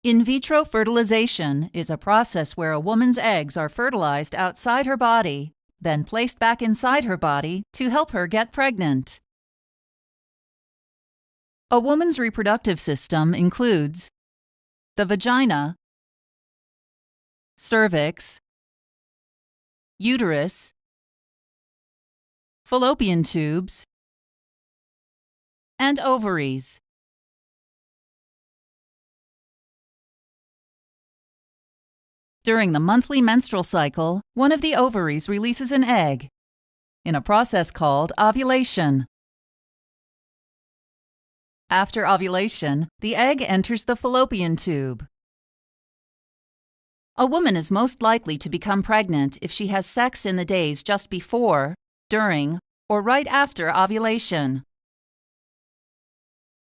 In vitro fertilization is a process where a woman's eggs are fertilized outside her body, then placed back inside her body to help her get pregnant. A woman's reproductive system includes the vagina, cervix, uterus, fallopian tubes, and ovaries. During the monthly menstrual cycle, one of the ovaries releases an egg in a process called ovulation. After ovulation, the egg enters the fallopian tube. A woman is most likely to become pregnant if she has sex in the days just before, during, or right after ovulation.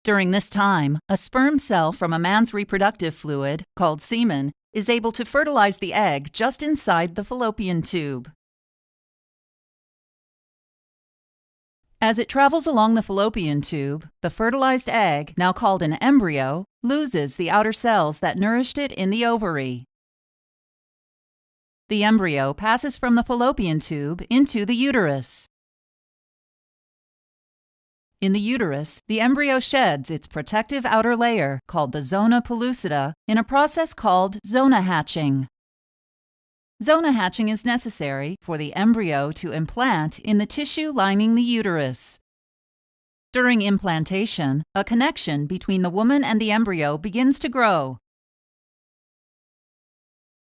During this time, a sperm cell from a man's reproductive fluid, called semen, is able to fertilize the egg just inside the fallopian tube. As it travels along the fallopian tube, the fertilized egg, now called an embryo, loses the outer cells that nourished it in the ovary. The embryo passes from the fallopian tube into the uterus. In the uterus, the embryo sheds its protective outer layer, called the zona pellucida, in a process called zona hatching. Zona hatching is necessary for the embryo to implant in the tissue lining the uterus. During implantation, a connection between the woman and the embryo begins to grow.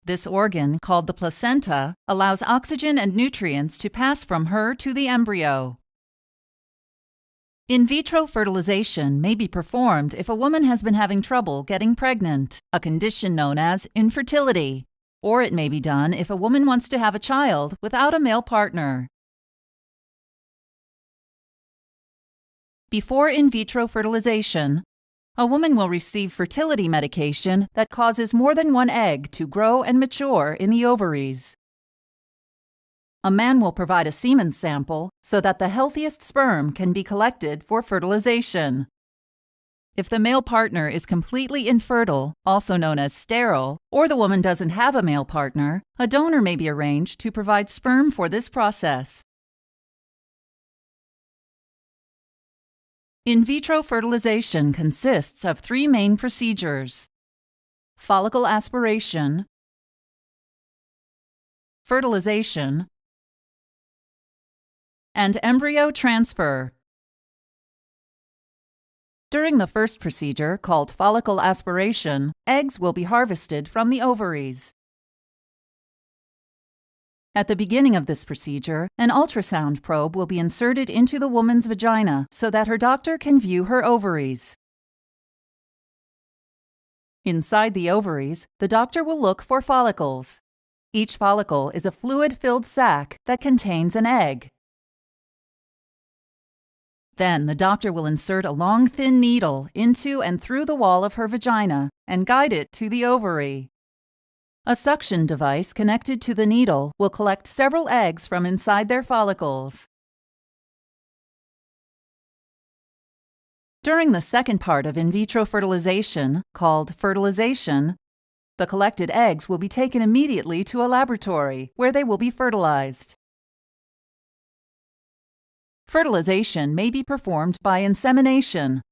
This organ, called the placenta, allows oxygen and nutrients to pass from her to the embryo. In vitro fertilization may be performed if a woman has been having trouble getting pregnant, a condition known as infertility, or it may be done if a woman wants to have a child without a male partner. Before in vitro fertilization, a woman will receive fertility medication that causes more than one egg to grow and mature in the ovaries. A man will provide a semen sample so that the healthiest sperm can be collected for fertilization. If the male partner is completely infertile, also known as sterile, or the woman doesn't have a male partner, a donor may be arranged to provide sperm for this process. In vitro fertilization consists of three main procedures: follicle aspiration, fertilization, and embryo transfer. During the first procedure, called follicle aspiration, eggs will be harvested from the ovaries. At the beginning of this procedure, an ultrasound probe will be inserted into the woman's vagina so that her doctor can view her ovaries. Inside the ovaries, the doctor will look for follicles. Each follicle is a fluid-filled sac that contains an egg. Then the doctor will insert a long, thin needle into and through the wall of her vagina and guide it to the ovary. A suction device connected to the needle will collect several eggs from inside their follicles. During the second part of in vitro fertilization, called fertilization, the collected eggs will be taken immediately to a laboratory where they will be fertilized. Fertilization may be performed by insemination,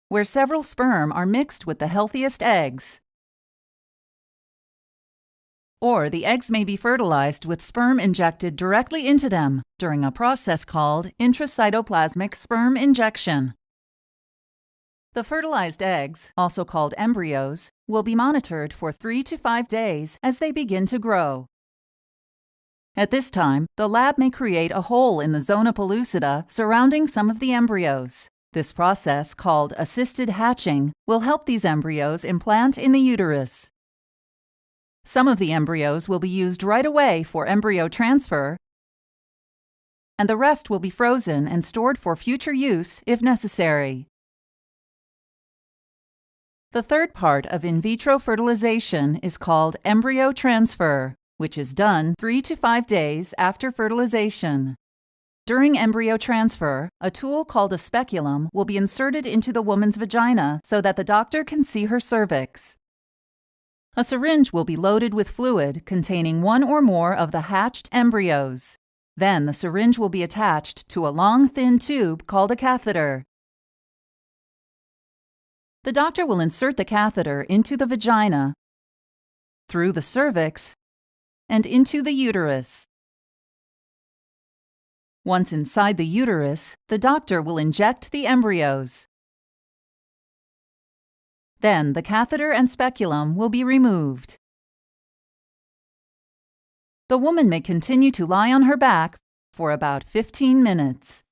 where several sperm are mixed with the healthiest eggs. Or the eggs may be fertilized with sperm injected directly into them during a process called intracytoplasmic sperm injection. The fertilized eggs, also called embryos, will be monitored for 3 to 5 days as they begin to grow. At this time, the lab may create a hole in the zona pellucida surrounding some of the embryos. This process, called assisted hatching, will help these embryos implant in the uterus. Some of the embryos will be used right away for embryo transfer, and the rest will be frozen and stored for future use if necessary. The third part of in vitro fertilization is called embryo transfer, which is done 3 to 5 days after fertilization. During embryo transfer, a tool called a speculum will be inserted into the woman's vagina so that the doctor can see her cervix. A syringe will be loaded with fluid containing one or more of the hatched embryos. Then the syringe will be attached to a long, thin tube called a catheter. The doctor will insert the catheter into the vagina, through the cervix, and into the uterus. Once inside the uterus, the doctor will inject the embryos. Then the catheter and speculum will be removed. The woman may continue to lie on her back for about 15 minutes.